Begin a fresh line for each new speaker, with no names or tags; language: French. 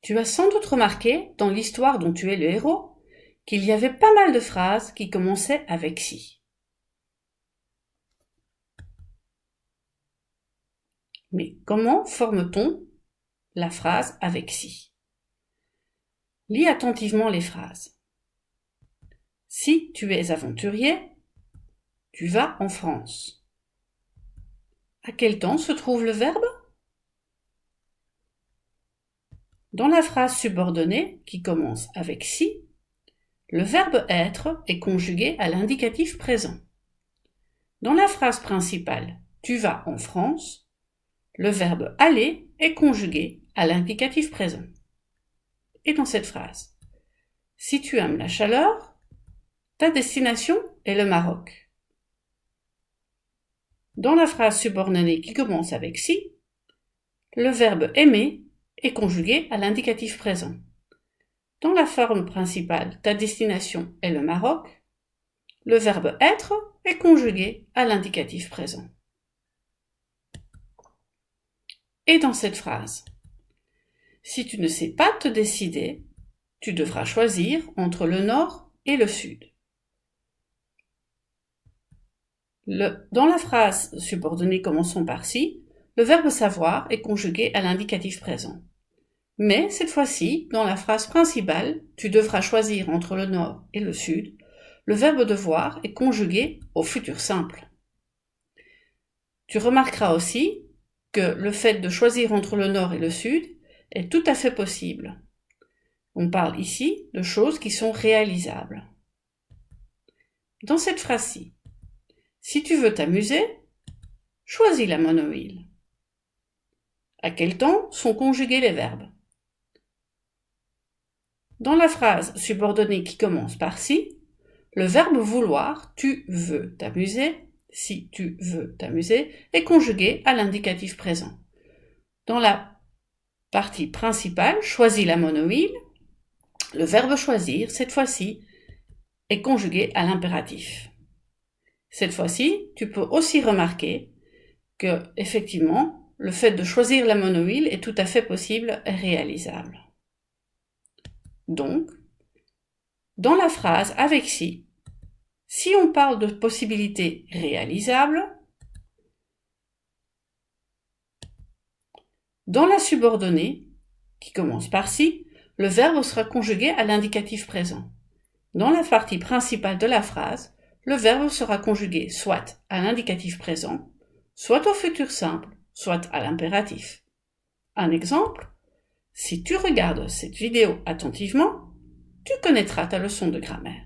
Tu as sans doute remarqué, dans l'histoire dont tu es le héros, qu'il y avait pas mal de phrases qui commençaient avec si. Mais comment forme-t-on la phrase avec si? Lis attentivement les phrases. Si tu es aventurier, tu vas en France. À quel temps se trouve le verbe? Dans la phrase subordonnée, qui commence avec si, le verbe être est conjugué à l'indicatif présent. Dans la phrase principale, tu vas en France, le verbe aller est conjugué à l'indicatif présent. Et dans cette phrase, si tu aimes la chaleur, ta destination est le Maroc. Dans la phrase subordonnée qui commence avec si, le verbe aimer est conjugué à l'indicatif présent. Dans la forme principale, ta destination est le Maroc, le verbe être est conjugué à l'indicatif présent. Et dans cette phrase, si tu ne sais pas te décider, tu devras choisir entre le nord et le sud. Dans la phrase subordonnée commençant par si, le verbe savoir est conjugué à l'indicatif présent. Mais cette fois-ci, dans la phrase principale, tu devras choisir entre le nord et le sud, le verbe devoir est conjugué au futur simple. Tu remarqueras aussi que le fait de choisir entre le nord et le sud est tout à fait possible. On parle ici de choses qui sont réalisables. Dans cette phrase-ci, si tu veux t'amuser, choisis la monoïle. À quel temps sont conjugués les verbes? Dans la phrase subordonnée qui commence par si, le verbe vouloir, tu veux t'amuser, si tu veux t'amuser, est conjugué à l'indicatif présent. Dans la partie principale, choisis la monoïle, le verbe choisir, cette fois-ci, est conjugué à l'impératif. Cette fois-ci, tu peux aussi remarquer que, effectivement, le fait de choisir la monoïle est tout à fait possible et réalisable. Donc, dans la phrase avec si on parle de possibilités réalisables, dans la subordonnée, qui commence par si, le verbe sera conjugué à l'indicatif présent. Dans la partie principale de la phrase, le verbe sera conjugué soit à l'indicatif présent, soit au futur simple, soit à l'impératif. Un exemple, si tu regardes cette vidéo attentivement, tu connaîtras ta leçon de grammaire.